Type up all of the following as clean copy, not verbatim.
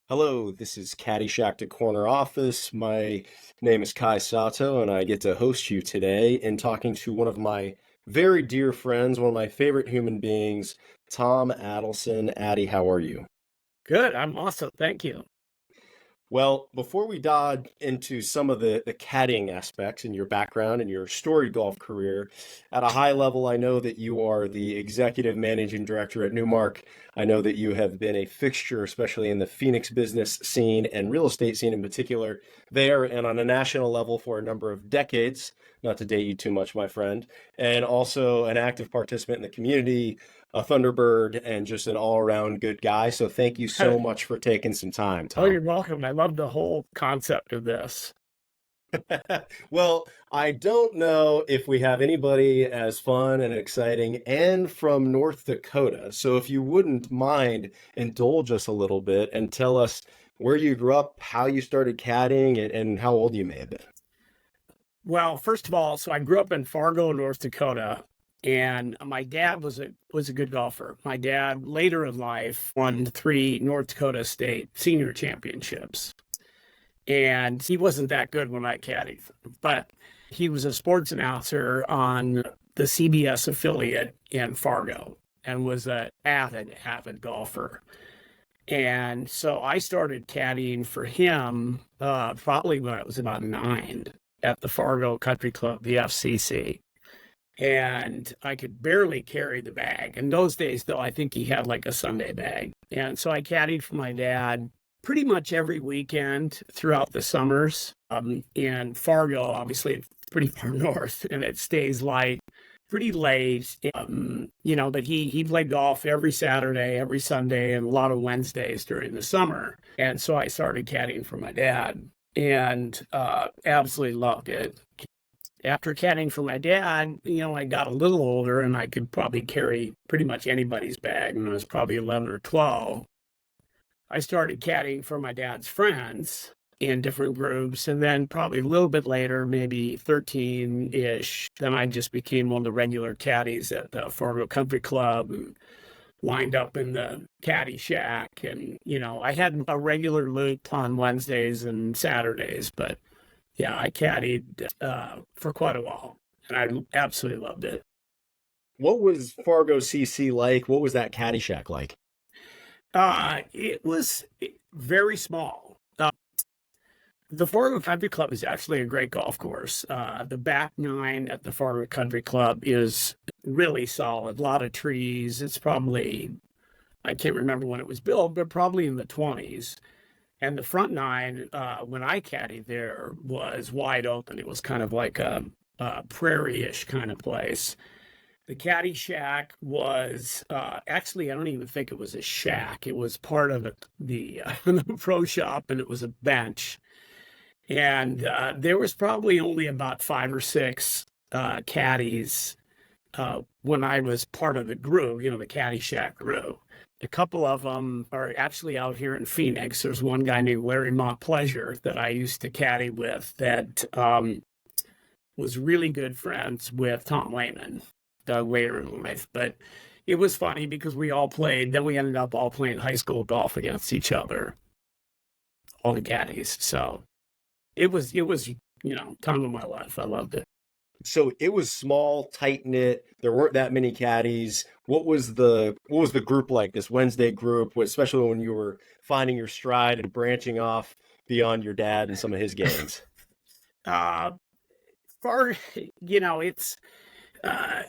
Hello, this is Caddyshack to Corner Office. My name is Kai Sato, and I get to host you today in talking to one of my very dear friends, one of my favorite human beings, Tom Adelson. Addy, how are you? Good. I'm awesome. Thank you. Well, before we dive into some of the caddying aspects in your background and your storied golf career, at a high level, I know that you are the executive managing director at Newmark. I know that you have been a fixture, especially in the Phoenix business scene and real estate scene in particular, there and on a national level for a number of decades, not to date you too much, my friend, and also an active participant in the community, a Thunderbird, and just an all-around good guy. So thank you so much for taking some time, Oh, Tom. you're welcome. I love the whole concept of this. Well, I don't know if we have anybody as fun and exciting and from North Dakota. So if you wouldn't mind, indulge us a little bit and tell us where you grew up, how you started caddying, and how old you may have been. Well, first of all, so I grew up in Fargo, North Dakota, and my dad was a good golfer. My dad later in life won 3 North Dakota State senior championships. And he wasn't that good when I caddied, but he was a sports announcer on the CBS affiliate in Fargo and was an avid golfer. And so I started caddying for him probably when I was about 9 at the Fargo Country Club, the FCC. And I could barely carry the bag. In those days, though, I think he had like a Sunday bag. And so I caddied for my dad pretty much every weekend throughout the summers. In Fargo, obviously, it's pretty far north and it stays light pretty late. But he played golf every Saturday, every Sunday, and a lot of Wednesdays during the summer. And so I started caddying for my dad and absolutely loved it. After caddying for my dad, I got a little older and I could probably carry pretty much anybody's bag when I was probably 11 or 12. I started caddying for my dad's friends in different groups. And then probably a little bit later, maybe 13-ish, then I just became one of the regular caddies at the Fargo Country Club and lined up in the Caddyshack. And, I had a regular loop on Wednesdays and Saturdays, but yeah, I caddied for quite a while and I absolutely loved it. What was Fargo CC like? What was that Caddyshack like? It was very small. The Fargo Country Club is actually a great golf course. The back nine at the Fargo Country Club is really solid. A lot of trees. It's probably, I can't remember when it was built, but probably in the 20s. And the front nine, when I caddied there, was wide open. It was kind of like a prairie-ish kind of place. The Caddyshack was actually, I don't even think it was a shack. It was part of the pro shop, and it was a bench. And there was probably only about 5 or 6 caddies when I was part of the group, the Caddyshack group. A couple of them are actually out here in Phoenix. There's one guy named Larry Montplaisir that I used to caddy with that was really good friends with Tom Lehman later in life. But it was funny because we all played, then we ended up all playing high school golf against each other, all the caddies. So it was, time of my life. I loved it. So it was small, tight knit. There weren't that many caddies. What was the group like? This Wednesday group, especially when you were finding your stride and branching off beyond your dad and some of his games. Uh, far, uh,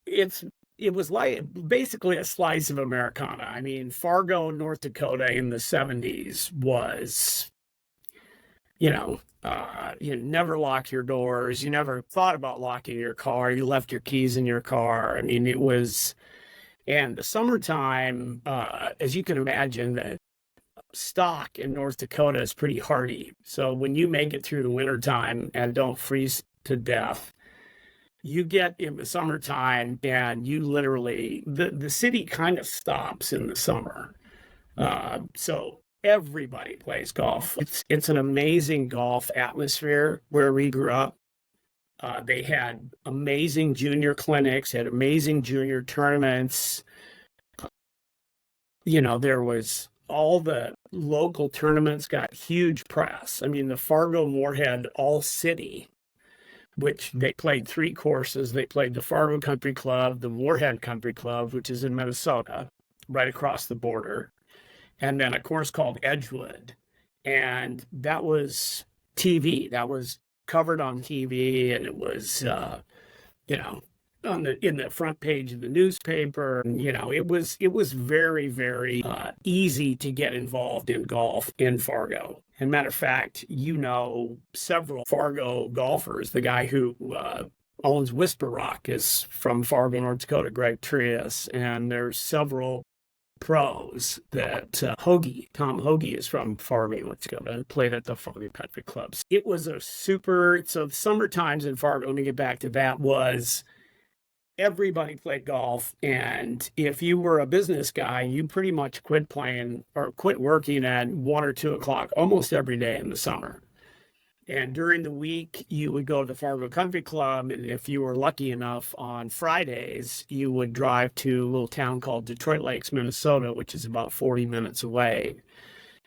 it's it was like basically a slice of Americana. I mean, Fargo, North Dakota in the 70s was, you never locked your doors. You never thought about locking your car. You left your keys in your car. I mean, it was, and the summertime, as you can imagine, the stock in North Dakota is pretty hardy. So when you make it through the wintertime and don't freeze to death, you get in the summertime and you literally, the city kind of stops in the summer. So everybody plays golf. It's an amazing golf atmosphere where we grew up. They had amazing junior clinics, had amazing junior tournaments. There was all the local tournaments got huge press. I mean, the Fargo Moorhead All City, which they played 3 courses. They played the Fargo Country Club, the Moorhead Country Club, which is in Minnesota, right across the border, and then a course called Edgewood. And that was TV. That was covered on TV, and it was, you know, in the front page of the newspaper. You know, it was very, very easy to get involved in golf in Fargo. And matter of fact, you know, several Fargo golfers. The guy who owns Whisper Rock is from Fargo, North Dakota, Greg Trias, and there's several pros that Tom Hoagie is from Fargo, North Dakota, played at the Fargo Country Clubs. It was so summer times in Fargo, let me get back to that, was everybody played golf. And if you were a business guy, you pretty much quit playing or quit working at 1 or 2 o'clock almost every day in the summer. And during the week, you would go to the Fargo Country Club. And if you were lucky enough on Fridays, you would drive to a little town called Detroit Lakes, Minnesota, which is about 40 minutes away.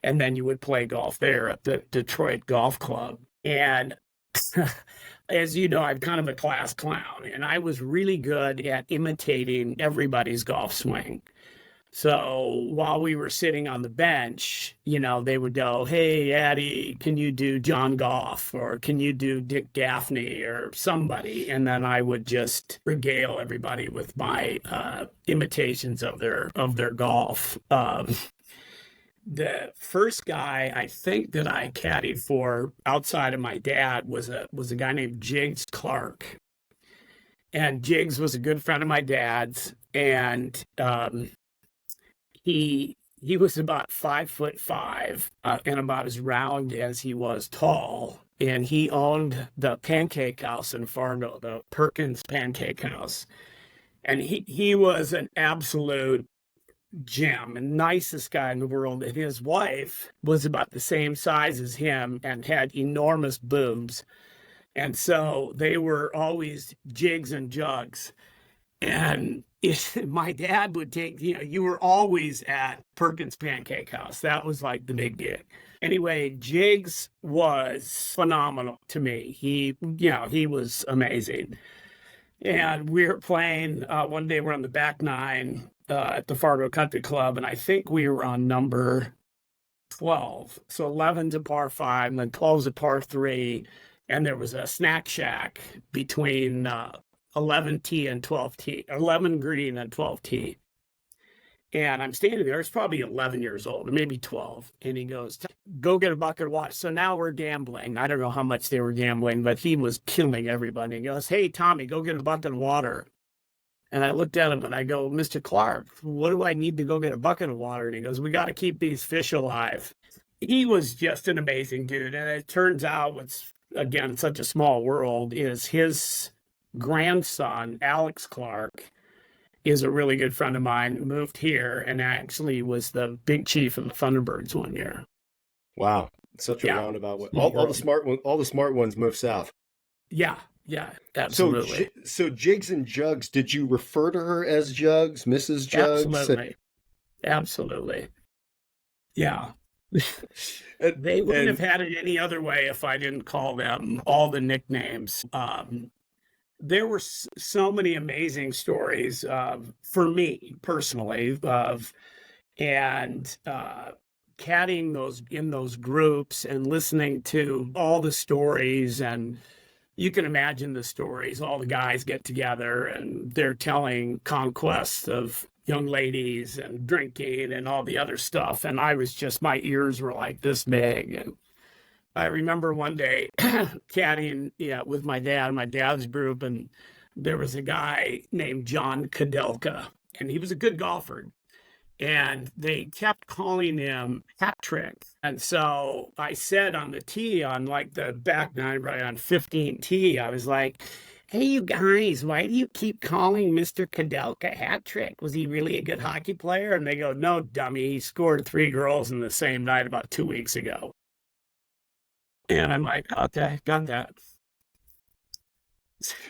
And then you would play golf there at the Detroit Golf Club. And as you know, I'm kind of a class clown, and I was really good at imitating everybody's golf swing. So while we were sitting on the bench, you know, they would go, "Hey, Addie, can you do John Goff, or can you do Dick Gaffney or somebody?" And then I would just regale everybody with my imitations of their golf. The first guy I think that I caddied for outside of my dad was a guy named Jiggs Clark. And Jiggs was a good friend of my dad's, and he was about 5'5", and about as round as he was tall. And he owned the Pancake House in Fargo, the Perkins Pancake House. And he was an absolute gem and nicest guy in the world. And his wife was about the same size as him and had enormous boobs. And so they were always jigs and jugs. And my dad would take, you know, you were always at Perkins Pancake House. That was like the big gig. Anyway, Jiggs was phenomenal to me. He was amazing. And we were playing, one day we're on the back nine at the Fargo Country Club, and I think we were on number 12. So 11's a par 5, and then 12's a par 3, and there was a snack shack between 11 tee and 12 tee, 11 green and 12 tee. And I'm standing there, it's probably 11 years old, or maybe 12. And he goes, "Go get a bucket of water." So now we're gambling. I don't know how much they were gambling, but he was killing everybody. He goes, "Hey, Tommy, go get a bucket of water." And I looked at him and I go, "Mr. Clark, what do I need to go get a bucket of water?" And he goes, "We got to keep these fish alive." He was just an amazing dude. And it turns out what's, again, such a small world is his grandson, Alex Clark, is a really good friend of mine who moved here and actually was the big chief of the Thunderbirds one year. Wow, such a roundabout way. All the smart ones move south. Yeah, absolutely. So Jigs and Jugs, did you refer to her as Jugs, Mrs. Jugs? Absolutely. Yeah. They wouldn't have had it any other way if I didn't call them all the nicknames. There were so many amazing stories for me personally caddying in those groups and listening to all the stories. And you can imagine the stories. All the guys get together and they're telling conquests of young ladies and drinking and all the other stuff. And I was just, my ears were like this big. And I remember one day caddying with my dad's group, and there was a guy named John Kadelka, and he was a good golfer. And they kept calling him Hat Trick. And so I said on the tee, on like the back nine, right on 15 tee, I was like, "Hey, you guys, why do you keep calling Mr. Kadelka Hat Trick? Was he really a good hockey player?" And they go, "No, dummy, he scored 3 girls in the same night about 2 weeks ago." And I'm like, "Okay, got that."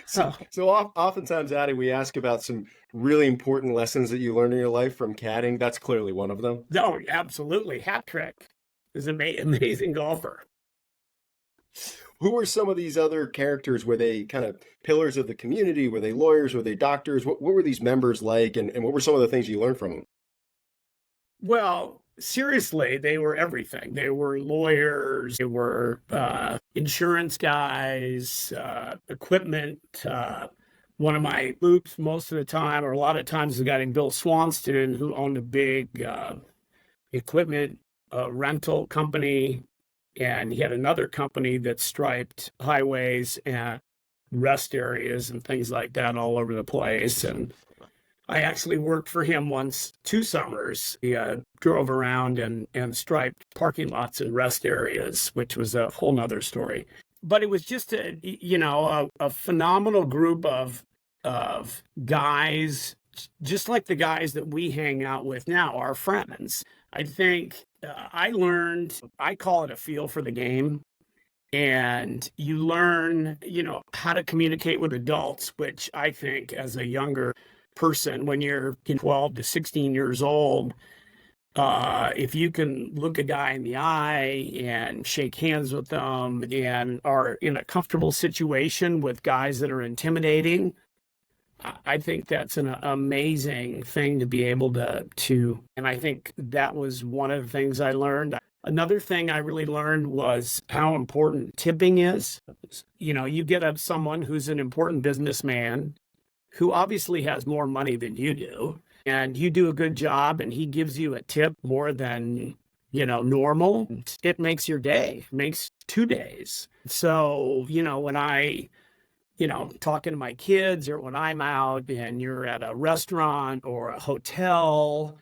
So, So, oftentimes, Addy, we ask about some really important lessons that you learned in your life from caddying. That's clearly one of them. no, absolutely. Hat trick is an amazing golfer. Who were some of these other characters? Were they kind of pillars of the community? Were they lawyers? Were they doctors? What were these members like? And what were some of the things you learned from them? Well, seriously, they were everything. They were lawyers, they were insurance guys, equipment. One of my loops most of the time, or a lot of times, is a guy named Bill Swanston who owned a big equipment rental company. And he had another company that striped highways and rest areas and things like that all over the place. And I actually worked for him once, 2 summers. He drove around and striped parking lots and rest areas, which was a whole nother story. But it was just a phenomenal group of guys, just like the guys that we hang out with now, our friends. I think I learned, I call it a feel for the game. And you learn, how to communicate with adults, which I think as a younger person, when you're 12 to 16 years old, if you can look a guy in the eye and shake hands with them and are in a comfortable situation with guys that are intimidating, I think that's an amazing thing to be able to, and I think that was one of the things I learned. Another thing I really learned was how important tipping is. You get someone who's an important businessman who obviously has more money than you do, and you do a good job and he gives you a tip more than, normal. It makes your day, makes 2 days. So, when I talking to my kids or when I'm out and you're at a restaurant or a hotel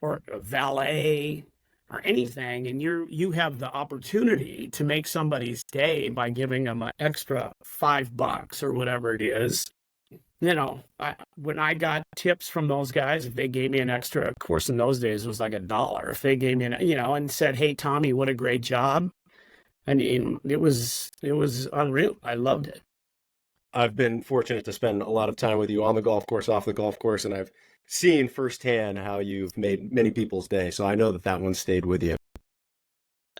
or a valet or anything, and you have the opportunity to make somebody's day by giving them an extra $5 or whatever it is. When I got tips from those guys, if they gave me an extra, of course, in those days, it was like $1. If they gave me and said, "Hey, Tommy, what a great job." I mean, it was unreal. I loved it. I've been fortunate to spend a lot of time with you on the golf course, off the golf course, and I've seen firsthand how you've made many people's day. So I know that one stayed with you.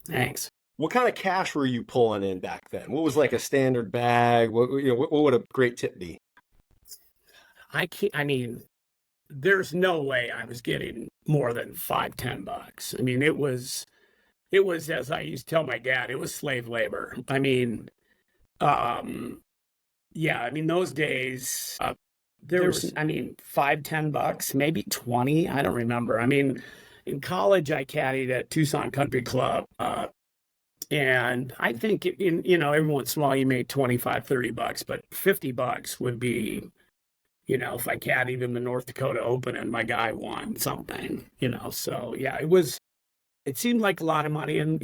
Thanks. What kind of cash were you pulling in back then? What was like a standard bag? What would a great tip be? I mean, there's no way I was getting more than $5-10. I mean, it was, as I used to tell my dad, it was slave labor. I mean, yeah, I mean, those days, there was, $5-10, maybe 20. I don't remember. I mean, in college, I caddied at Tucson Country Club. And I think every once in a while you made $25-30, but $50 would be, if I caddied in the North Dakota Open and my guy won something, so yeah, it seemed like a lot of money at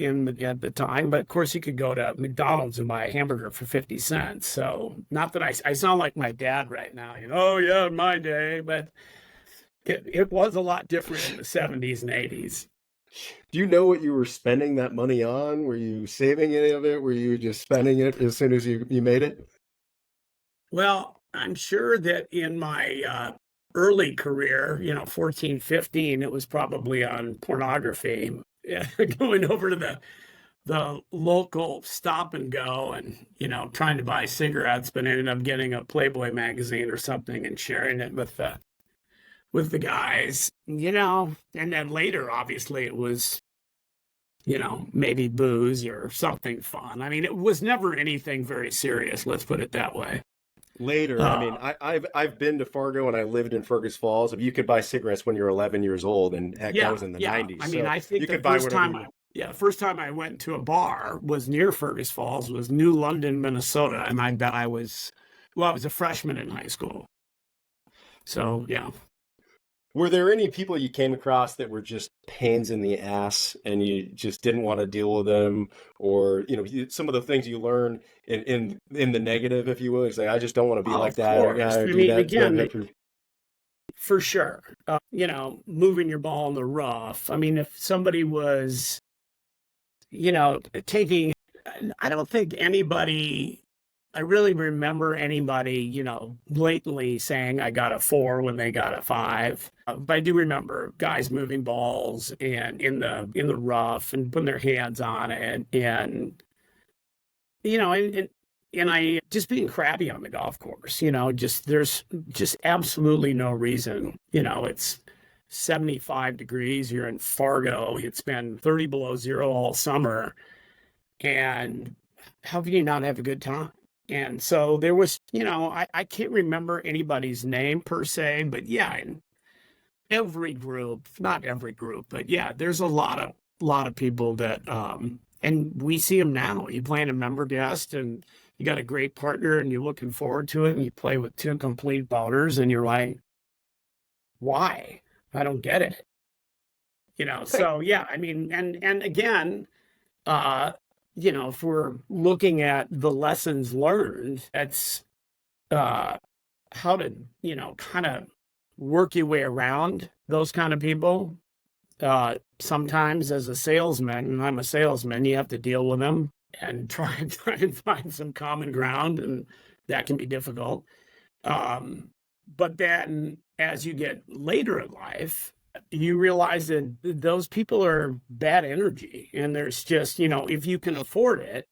the time, but of course you could go to McDonald's and buy a hamburger for 50 cents. So not that I sound like my dad right now, oh yeah, in my day, but it was a lot different in the 70s and 80s. Do you know what you were spending that money on? Were you saving any of it? Were you just spending it as soon as you made it? Well, I'm sure that in my early career, 14, 15, it was probably on pornography. Yeah, going over to the local stop and go and, trying to buy cigarettes, but ended up getting a Playboy magazine or something and sharing it with the guys, and then later, obviously, it was, maybe booze or something fun. I mean, it was never anything very serious. Let's put it that way. Later, I mean, I've been to Fargo and I lived in Fergus Falls. You could buy cigarettes when you're 11 years old, and heck, that was in the 90s. I mean, so I think you the could buy first whatever time, the first time I went to a bar was near Fergus Falls, was New London, Minnesota, and I was a freshman in high school. So yeah. Were there any people you came across that were just pains in the ass and you just didn't want to deal with them? Or, some of the things you learn in the negative, if you will, is like, I just don't want to be like that. Or, I do mean, that, again, for sure. Moving your ball in the rough. I mean, if somebody was, taking, I don't think anybody I really remember anybody, blatantly saying I got a 4 when they got a 5. But I do remember guys moving balls and in the rough and putting their hands on it, and and I just being crappy on the golf course. Just there's just absolutely no reason. It's 75 degrees. You're in Fargo. It's been 30 below zero all summer, and how can you not have a good time? And so there was, I can't remember anybody's name per se, but yeah, in every group, not every group, but yeah, there's a lot of people that, and we see them now. You plan a member guest and you got a great partner and you're looking forward to it and you play with 2 complete boaters and you're like, why? I don't get it. So yeah, I mean, and again, if we're looking at the lessons learned, that's how to, kind of work your way around those kind of people. Sometimes as a salesman, and I'm a salesman, you have to deal with them and try and find some common ground, and that can be difficult. But then as you get later in life, you realize that those people are bad energy. And there's just, if you can afford it,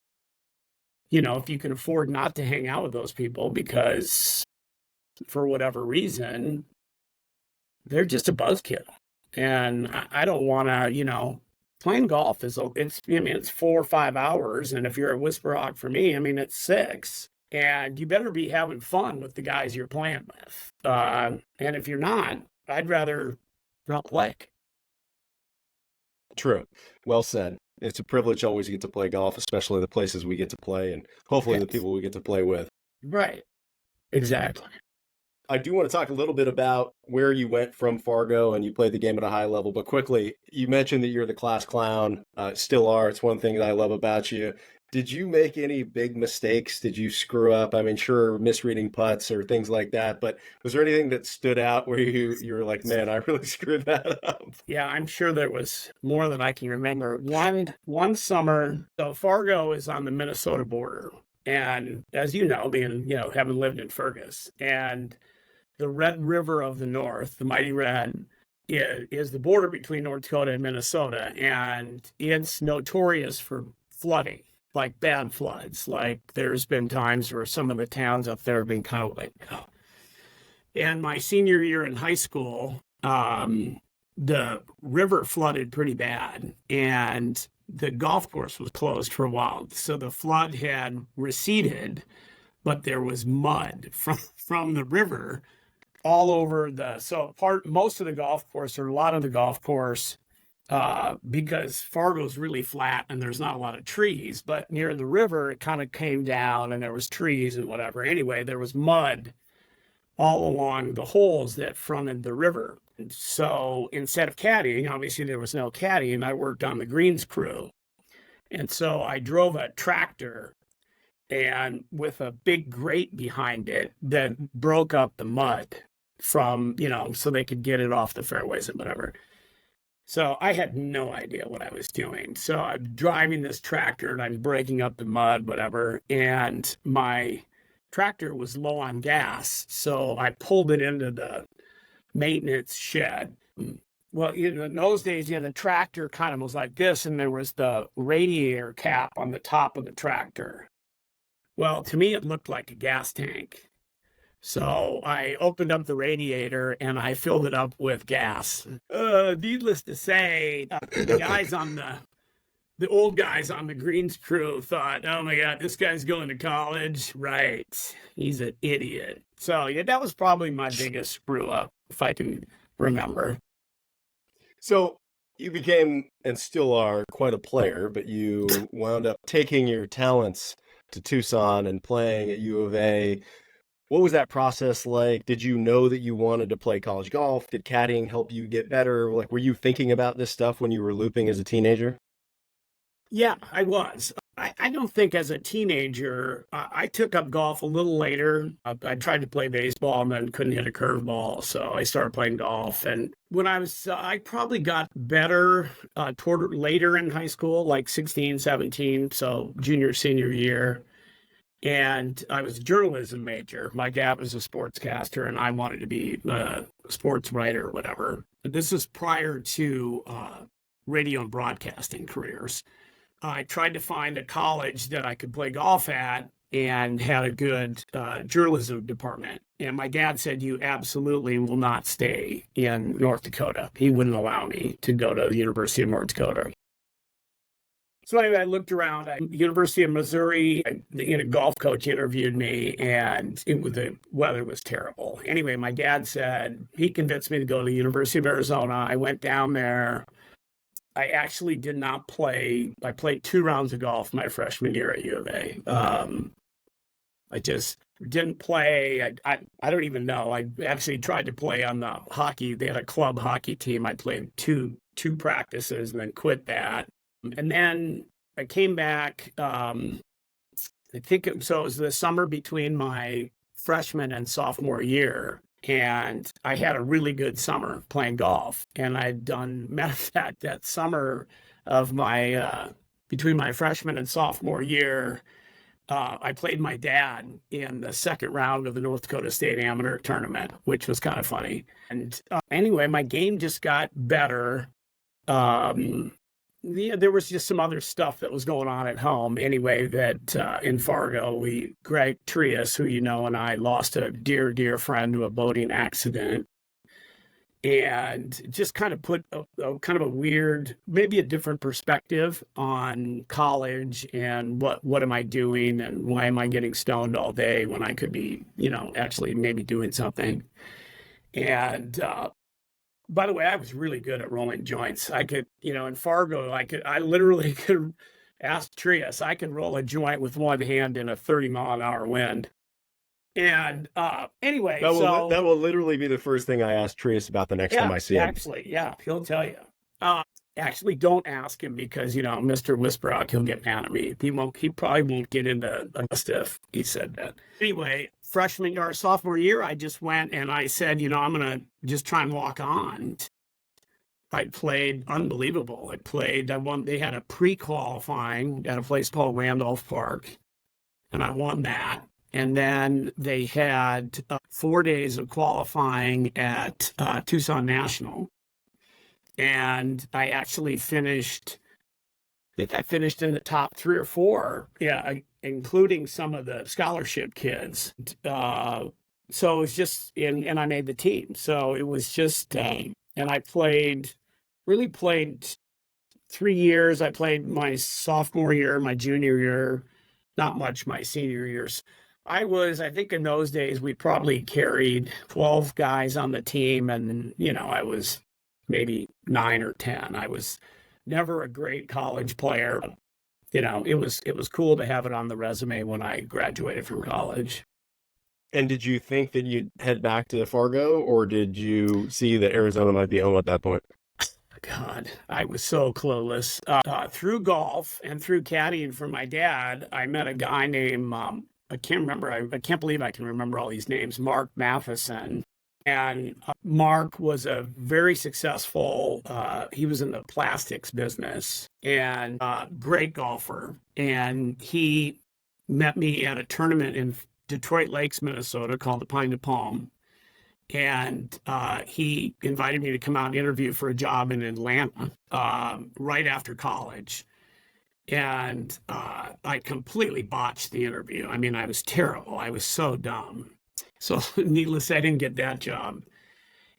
if you can afford not to hang out with those people because for whatever reason, they're just a buzzkill. And I don't want to, playing golf it's 4 or 5 hours. And if you're a whisper hawk for me, it's 6. And you better be having fun with the guys you're playing with. And if you're not, I'd rather not play. True. Well said. It's a privilege always to get to play golf, especially the places we get to play and hopefully the people we get to play with. Right. Exactly. I do want to talk a little bit about where you went from Fargo and you played the game at a high level, but quickly, you mentioned that you're the class clown, still are. It's one thing that I love about you. Did you make any big mistakes? Did you screw up? Sure, misreading putts or things like that, but was there anything that stood out where you were like, man, I really screwed that up? Yeah, I'm sure there was more than I can remember. One summer, so Fargo is on the Minnesota border. And as you know, having lived in Fergus, and the Red River of the North, the Mighty Red, is the border between North Dakota and Minnesota. And it's notorious for flooding. Like bad floods. Like there's been times where some of the towns up there have been kind of like, oh. And my senior year in high school, the river flooded pretty bad and the golf course was closed for a while. So the flood had receded, but there was mud from the river all over most of the golf course, or a lot of the golf course, because Fargo's really flat and there's not a lot of trees, but near the river, it kind of came down and there was trees and whatever. Anyway, there was mud all along the holes that fronted the river. And so instead of caddying, obviously there was no caddy, and I worked on the greens crew. And so I drove a tractor and with a big grate behind it that broke up the mud from, so they could get it off the fairways and whatever. So I had no idea what I was doing. So I'm driving this tractor and I'm breaking up the mud, whatever. And my tractor was low on gas. So I pulled it into the maintenance shed. Well, in those days, the tractor kind of was like this, and there was the radiator cap on the top of the tractor. Well, to me, it looked like a gas tank. So I opened up the radiator and I filled it up with gas. Needless to say, the old guys on the greens crew thought, oh my God, this guy's going to college. Right. He's an idiot. So yeah, that was probably my biggest screw up, if I can remember. So you became, and still are, quite a player, but you wound up taking your talents to Tucson and playing at U of A. What was that process like? Did you know that you wanted to play college golf? Did caddying help you get better? Like, were you thinking about this stuff when you were looping as a teenager? Yeah, I was. I don't think as a teenager, I took up golf a little later. I tried to play baseball and then couldn't hit a curveball. So I started playing golf. And when I probably got better toward later in high school, like 16, 17. So junior, senior year. And I was a journalism major. My dad was a sportscaster, and I wanted to be a sports writer or whatever. But this was prior to radio and broadcasting careers. I tried to find a college that I could play golf at and had a good journalism department. And my dad said, you absolutely will not stay in North Dakota. He wouldn't allow me to go to the University of North Dakota. So anyway, I looked around. University of Missouri, a golf coach interviewed me, and the weather was terrible. Anyway, my dad said he convinced me to go to the University of Arizona. I went down there. I actually did not play. I played 2 rounds of golf my freshman year at U of A. I just didn't play. I don't even know. I actually tried to play on the hockey. They had a club hockey team. I played two practices and then quit that. And then I came back, I think it was the summer between my freshman and sophomore year. And I had a really good summer playing golf. And I'd done, matter of fact, that summer of between my freshman and sophomore year, I played my dad in the second round of the North Dakota State Amateur Tournament, which was kind of funny. And anyway, my game just got better. There was just some other stuff that was going on at home anyway, that in Fargo, Greg Trias, who you know, and I lost a dear, dear friend to a boating accident, and just kind of put a weird, maybe a different perspective on college and what am I doing and why am I getting stoned all day when I could be, actually maybe doing something. And by the way, I was really good at rolling joints. I could, in Fargo, I literally could ask Trias, I can roll a joint with one hand in a 30-mile-an-hour wind. And anyway, that will literally be the first thing I ask Trias about the next time I see him. Actually, yeah, he'll tell you. Actually, don't ask him because, Mr. Whisperout, he'll get mad at me. He probably won't get into stuff. He said that. Anyway, freshman or sophomore year, I just went and I said, I'm going to just try and walk on. I played unbelievable. I won. They had a pre-qualifying at a place called Randolph Park, and I won that. And then they had 4 days of qualifying at Tucson National. And I actually finished in the top 3 or 4, including some of the scholarship kids. So it was just, and I made the team. So it was just, and I really played 3 years. I played my sophomore year, my junior year, not much my senior years. I think in those days, we probably carried 12 guys on the team. And, I was maybe 9 or 10. I was never a great college player. It was cool to have it on the resume when I graduated from college. And did you think that you'd head back to Fargo, or did you see that Arizona might be home at that point? God, I was so clueless. Through golf and through caddying for my dad, I met a guy named, I can't remember, I can't believe I can remember all these names, Mark Matheson. And Mark was a very successful, he was in the plastics business and great golfer. And he met me at a tournament in Detroit Lakes, Minnesota called the Pine to Palm. And he invited me to come out and interview for a job in Atlanta right after college. And I completely botched the interview. I mean, I was terrible. I was so dumb. So needless to say, I didn't get that job.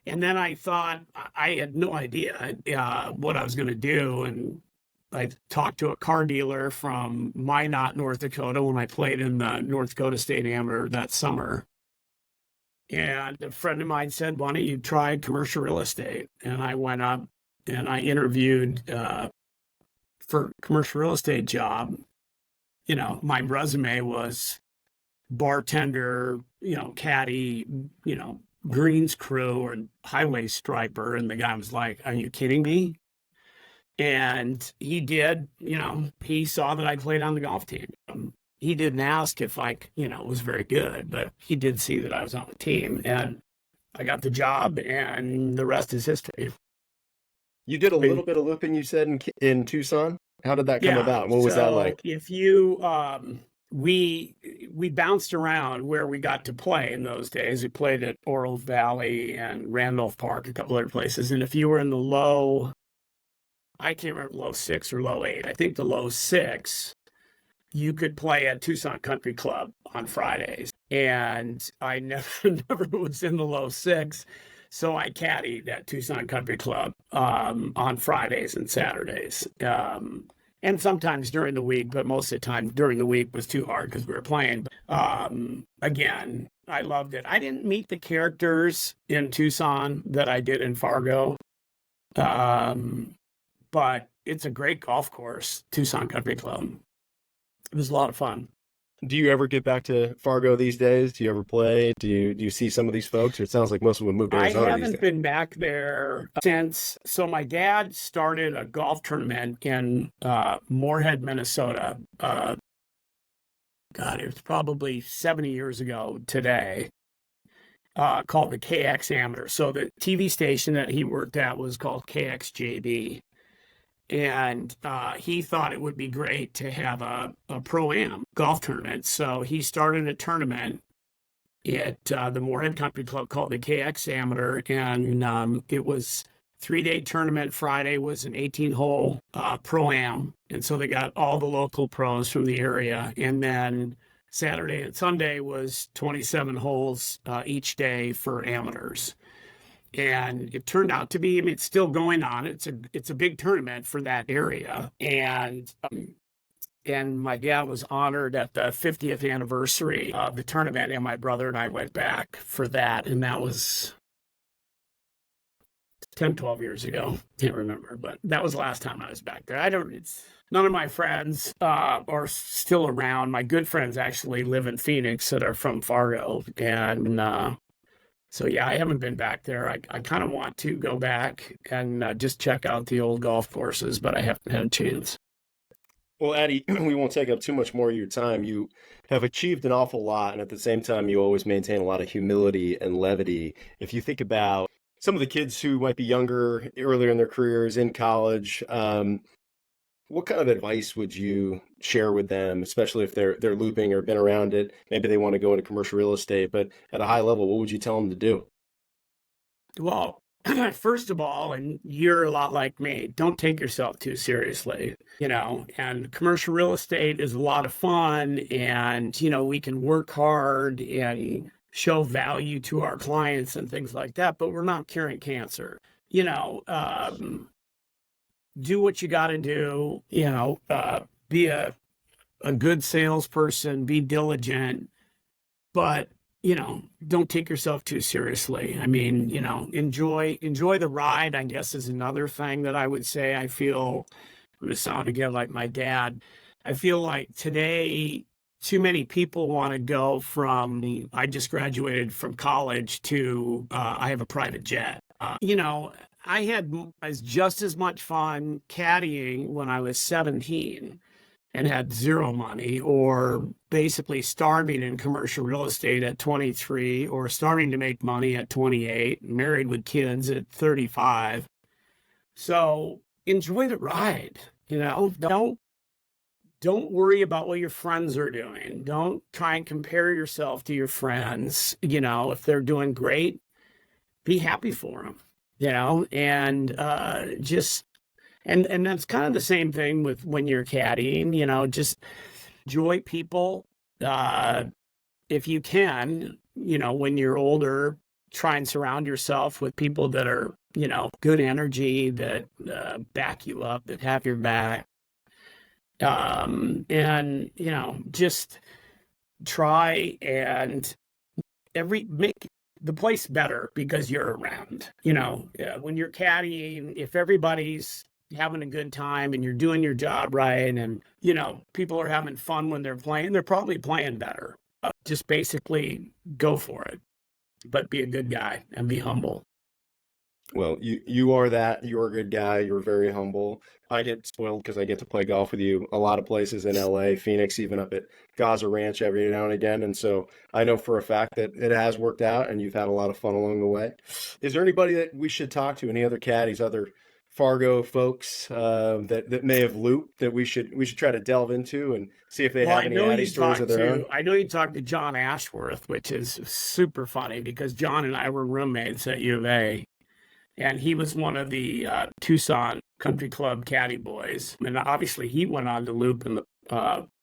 And then I thought, I had no idea what I was going to do. And I talked to a car dealer from Minot, North Dakota, when I played in the North Dakota State Amateur that summer. And a friend of mine said, why don't you try commercial real estate? And I went up and I interviewed for a commercial real estate job. My resume was bartender, caddy, greens crew or highway striper. And the guy was like, are you kidding me? And he did, he saw that I played on the golf team. He didn't ask if I, was very good, but he did see that I was on the team. And I got the job and the rest is history. You did a little bit of looping, you said, in Tucson? How did that come about? What was that like? If you, we bounced around where we got to play in those days. We played at Oral Valley and Randolph Park, a couple other places. And if you were in the low, I can't remember, low six or low eight, I think the low six, you could play at Tucson Country Club on Fridays. And I never was in the low six. So I caddied at Tucson Country Club on Fridays and Saturdays. And sometimes during the week, but most of the time during the week was too hard because we were playing. Again, I loved it. I didn't meet the characters in Tucson that I did in Fargo. But it's a great golf course, Tucson Country Club. It was a lot of fun. Do you ever get back to Fargo these days? Do you ever play? Do you see some of these folks? Or it sounds like most of them moved to Arizona. I haven't been back there since. So my dad started a golf tournament in Moorhead, Minnesota. God, it was probably 70 years ago today. Called the KX Amateur. So the TV station that he worked at was called KXJB. And he thought it would be great to have a pro-am golf tournament. So he started a tournament at the Moorhead Country Club called the KX Amateur. And it was 3-day tournament. Friday was an 18-hole pro-am. And so they got all the local pros from the area. And then Saturday and Sunday was 27 holes each day for amateurs. And it turned out to be, I mean, it's still going on. It's a big tournament for that area. And my dad was honored at the 50th anniversary of the tournament. And my brother and I went back for that. And that was 10, 12 years ago. Can't remember, but that was the last time I was back there. None of my friends are still around. My good friends actually live in Phoenix that are from Fargo. And, so, yeah, I haven't been back there. I kind of want to go back and just check out the old golf courses, but I haven't had a chance. Well, Addie, we won't take up too much more of your time. You have achieved an awful lot, and at the same time, you always maintain a lot of humility and levity. If you think about some of the kids who might be younger, earlier in their careers, in college, what kind of advice would you share with them, especially if they're looping or been around it? Maybe they want to go into commercial real estate, but at a high level, what would you tell them to do? Well, first of all, and you're a lot like me, don't take yourself too seriously, and commercial real estate is a lot of fun, and, we can work hard and show value to our clients and things like that, but we're not curing cancer. Do what you got to do, be a good salesperson, be diligent, but, don't take yourself too seriously. I mean, enjoy the ride, I guess, is another thing that I would say. I'm going to sound again like my dad. I feel like today, too many people want to go from I just graduated from college to I have a private jet. I had just as much fun caddying when I was 17 and had zero money, or basically starving in commercial real estate at 23, or starting to make money at 28, married with kids at 35. So enjoy the ride, don't worry about what your friends are doing. Don't try and compare yourself to your friends. If they're doing great, be happy for them. And and that's kind of the same thing with when you're caddying, just enjoy people. If you can, when you're older, try and surround yourself with people that are, good energy, that back you up, that have your back. And, just try and make the place better because you're around. When you're caddying, if everybody's having a good time and you're doing your job right, and people are having fun when they're playing, they're probably playing better. Just basically go for it, but be a good guy and be humble. Well, you are that. You're a good guy. You're very humble. I get spoiled because I get to play golf with you a lot of places in LA, Phoenix, even up at Gaza Ranch every now and again. And so I know for a fact that it has worked out and you've had a lot of fun along the way. Is there anybody that we should talk to? Any other caddies, other Fargo folks that may have looped that we should try to delve into and see if they Well, have any Addy stories of their own? I know you talked to John Ashworth, which is super funny because John and I were roommates at U of A, and he was one of the Tucson Country Club caddy boys, and obviously he went on to loop in the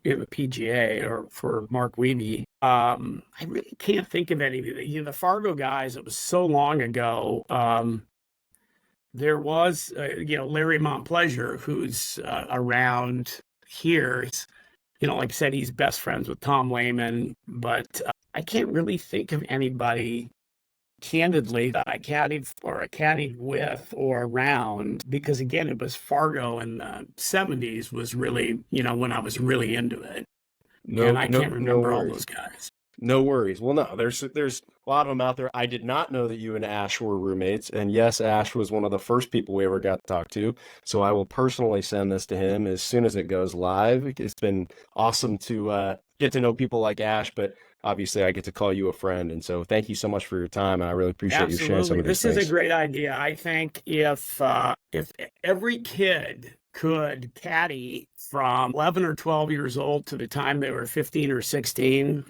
PGA or for Mark Weeby. I really can't think of any. The Fargo guys. It was so long ago. There was, Larry Montplaisir, who's around here. Like I said, he's best friends with Tom Lehman, but I can't really think of anybody candidly that I caddied with or around, because again, it was Fargo in the 70s was really, when I was really into it. And I can't remember all those guys. No worries. Well, no, there's a lot of them out there. I did not know that you and Ash were roommates, and yes, Ash was one of the first people we ever got to talk to. So I will personally send this to him as soon as it goes live. It's been awesome to get to know people like Ash, but obviously I get to call you a friend, and so thank you so much for your time, and I really appreciate you sharing some of these things. This is a great idea. I think if every kid could caddy from 11 or 12 years old to the time they were 15 or 16.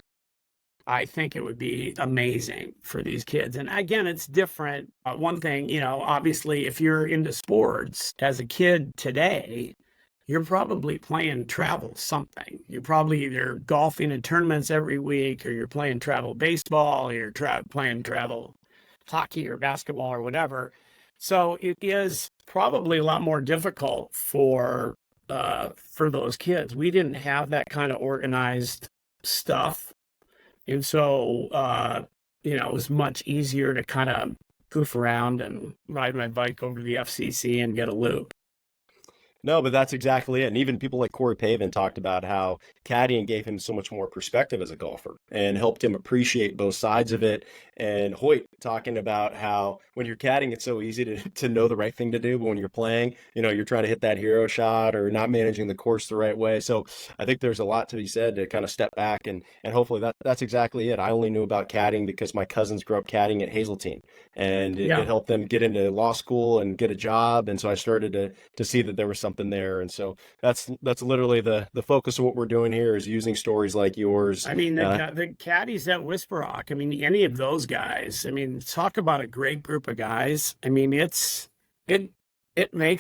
I think it would be amazing for these kids. And again, it's different. One thing, obviously, if you're into sports as a kid today, you're probably playing travel something. You're probably either golfing in tournaments every week, or you're playing travel baseball, or you're playing travel hockey or basketball or whatever. So it is probably a lot more difficult for those kids. We didn't have that kind of organized stuff. And so, it was much easier to kind of goof around and ride my bike over to the FCC and get a loop. No, but that's exactly it. And even people like Corey Pavin talked about how caddying gave him so much more perspective as a golfer and helped him appreciate both sides of it. And Hoyt talking about how when you're caddying, it's so easy to know the right thing to do. But when you're playing, you're trying to hit that hero shot or not managing the course the right way. So I think there's a lot to be said to kind of step back and hopefully that's exactly it. I only knew about caddying because my cousins grew up caddying at Hazeltine, and it helped them get into law school and get a job. And so I started to see that there was something there. And so that's literally the focus of what we're doing here, is using stories like yours. I mean, the caddies at Whisper Rock, any of those guys, talk about a great group of guys. It makes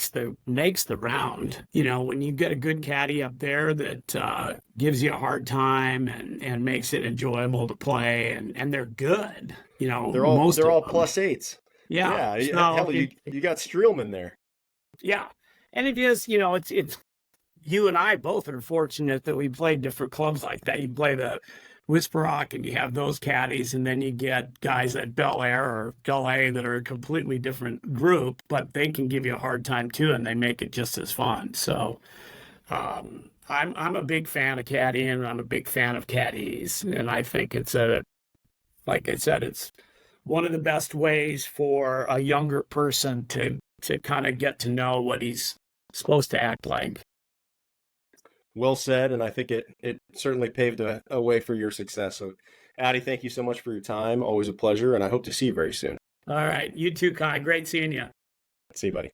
the round, when you get a good caddy up there that gives you a hard time and makes it enjoyable to play, and they're good, they're all +8s. Yeah. Hell, you got Streelman there. Yeah. And it is, it's you and I both are fortunate that we played different clubs like that. You play the Whisper Rock and you have those caddies, and then you get guys at Bel Air or LA that are a completely different group, but they can give you a hard time too, and they make it just as fun. So I'm a big fan of caddying, and I'm a big fan of caddies. And I think like I said, it's one of the best ways for a younger person to kind of get to know what he's supposed to act like. Well said, and I think it certainly paved a way for your success. So, Addy, thank you so much for your time. Always a pleasure, and I hope to see you very soon. All right. You too, Kai. Great seeing you. See you, buddy.